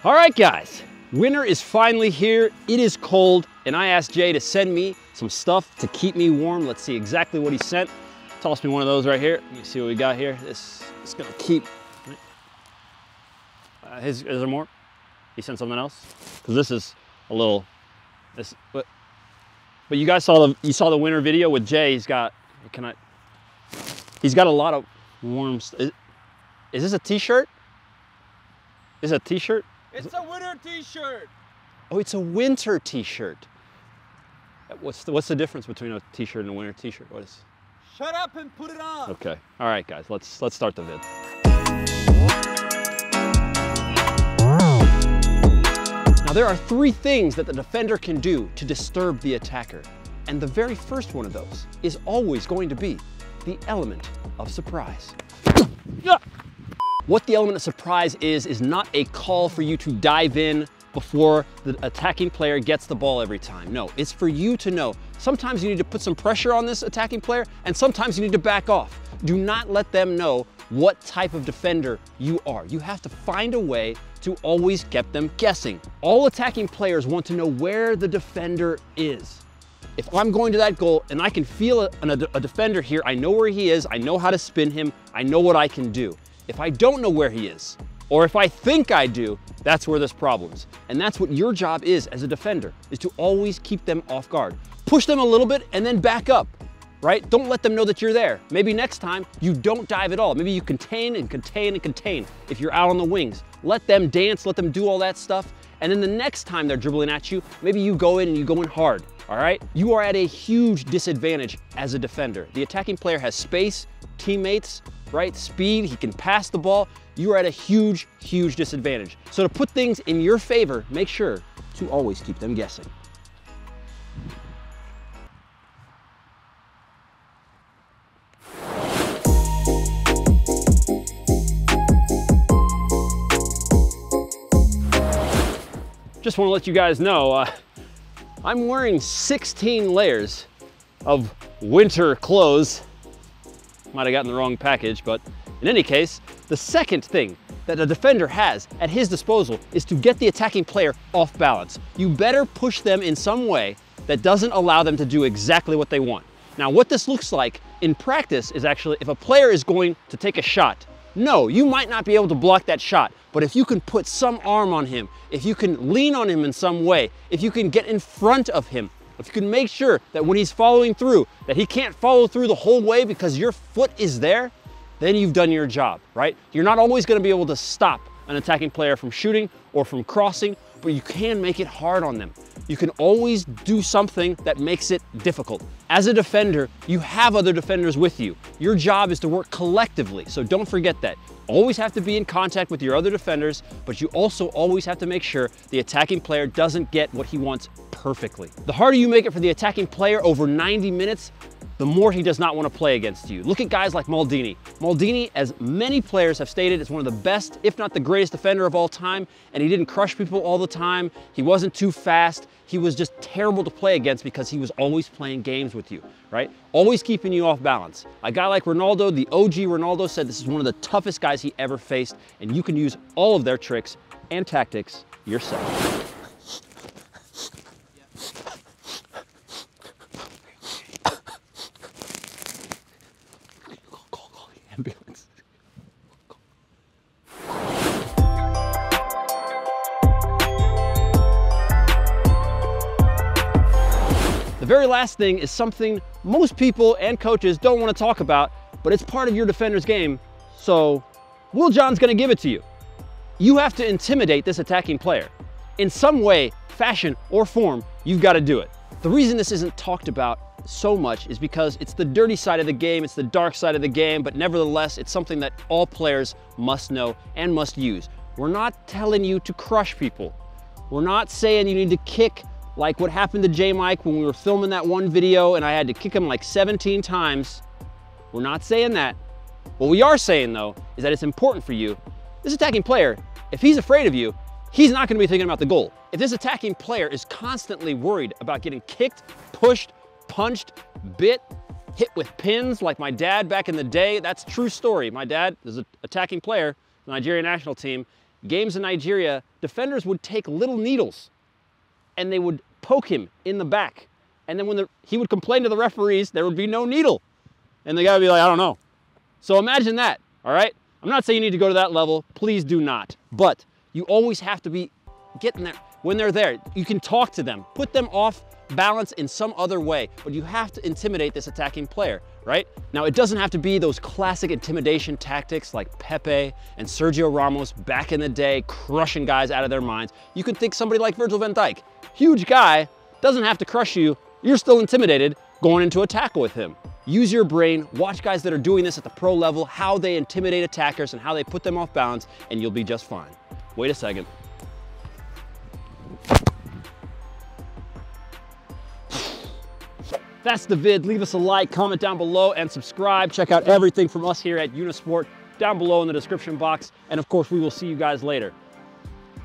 All right, guys, winter is finally here. It is cold, and I asked Jay to send me some stuff to keep me warm. Let's see exactly what he sent. Toss me one of those right here. Let me see what we got here. This is gonna keep. Is there more? He sent something else? Because this is a little. But you guys saw the winter video with Jay. He's got. He's got a lot of warm. Is this a T-shirt? Is it a T-shirt? It's a winter T-shirt. Oh, it's a winter T-shirt. What's the difference between a T-shirt and a winter T-shirt? What is? Shut up and put it on. Okay. All right, guys. Let's start the vid. Now there are 3 things that the defender can do to disturb the attacker, and the very first one of those is always going to be the element of surprise. What the element of surprise is not a call for you to dive in before the attacking player gets the ball every time. No, it's for you to know. Sometimes you need to put some pressure on this attacking player, and sometimes you need to back off. Do not let them know what type of defender you are. You have to find a way to always get them guessing. All attacking players want to know where the defender is. If I'm going to that goal and I can feel a defender here, I know where he is, I know how to spin him, I know what I can do. If I don't know where he is, or if I think I do, that's where there's problems. And that's what your job is as a defender, is to always keep them off guard. Push them a little bit and then back up, right? Don't let them know that you're there. Maybe next time you don't dive at all. Maybe you contain and contain and contain if you're out on the wings. Let them dance, let them do all that stuff. And then the next time they're dribbling at you, maybe you go in and you go in hard, all right? You are at a huge disadvantage as a defender. The attacking player has space, teammates, right? Speed, he can pass the ball. You are at a huge, huge disadvantage. So to put things in your favor, make sure to always keep them guessing. Just want to let you guys know, I'm wearing 16 layers of winter clothes. Might have gotten the wrong package, but in any case, the second thing that a defender has at his disposal is to get the attacking player off balance. You better push them in some way that doesn't allow them to do exactly what they want. Now, what this looks like in practice is actually if a player is going to take a shot, no, you might not be able to block that shot, but if you can put some arm on him, if you can lean on him in some way, if you can get in front of him, if you can make sure that when he's following through, that he can't follow through the whole way because your foot is there, then you've done your job, right? You're not always gonna be able to stop an attacking player from shooting or from crossing, but you can make it hard on them. You can always do something that makes it difficult. As a defender, you have other defenders with you. Your job is to work collectively, so don't forget that. Always have to be in contact with your other defenders, but you also always have to make sure the attacking player doesn't get what he wants perfectly. The harder you make it for the attacking player over 90 minutes, the more he does not want to play against you. Look at guys like Maldini. Maldini, as many players have stated, is one of the best, if not the greatest defender of all time, and he didn't crush people all the time. He wasn't too fast. He was just terrible to play against because he was always playing games with you, right? Always keeping you off balance. A guy like Ronaldo, the OG Ronaldo, said this is one of the toughest guys he ever faced, and you can use all of their tricks and tactics yourself. Ambulance. The very last thing is something most people and coaches don't want to talk about, but it's part of your defender's game, so Will John's going to give it to you. You have to intimidate this attacking player. In some way, fashion, or form, you've got to do it. The reason this isn't talked about so much is because it's the dirty side of the game, it's the dark side of the game, but nevertheless, it's something that all players must know and must use. We're not telling you to crush people. We're not saying you need to kick like what happened to J. Mike when we were filming that one video and I had to kick him like 17 times. We're not saying that. What we are saying though, is that it's important for you. This attacking player, if he's afraid of you, he's not gonna be thinking about the goal. If this attacking player is constantly worried about getting kicked, pushed, punched, bit, hit with pins like my dad back in the day, that's a true story. My dad is an attacking player, the Nigerian national team, games in Nigeria, defenders would take little needles and they would poke him in the back. And then when he would complain to the referees, there would be no needle. And the guy would be like, I don't know. So imagine that, all right? I'm not saying you need to go to that level. Please do not. But you always have to be getting there. When they're there, you can talk to them, put them off balance in some other way, but you have to intimidate this attacking player, right? Now, it doesn't have to be those classic intimidation tactics like Pepe and Sergio Ramos back in the day, crushing guys out of their minds. You could think somebody like Virgil van Dijk, huge guy, doesn't have to crush you. You're still intimidated going into a tackle with him. Use your brain, watch guys that are doing this at the pro level, how they intimidate attackers and how they put them off balance, and you'll be just fine. Wait a second. That's the vid. Leave us a like, comment down below, and subscribe. Check out everything from us here at Unisport down below in the description box. And of course, we will see you guys later.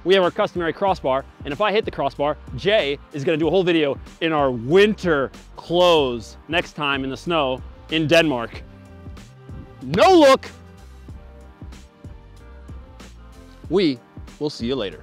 We have our customary crossbar, and if I hit the crossbar, Jay is gonna do a whole video in our winter clothes next time in the snow in Denmark. No look. We will see you later.